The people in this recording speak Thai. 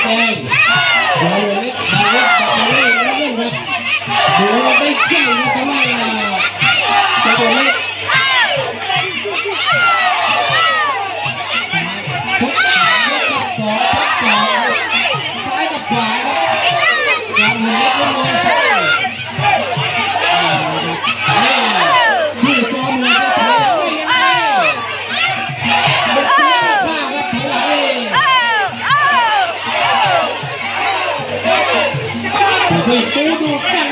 แดงเดี๋ยวเล็กชายจะไปเล่นแล้วนะครับดูได้ใหญ่นะครับว่าจะตัวเล็กพุทธากับสองพักสองซ้ายกับขวาครับจำเล็กลงมาที่จอมเลยก็แพ้ไม่ยังไงไปตู้ดูดได้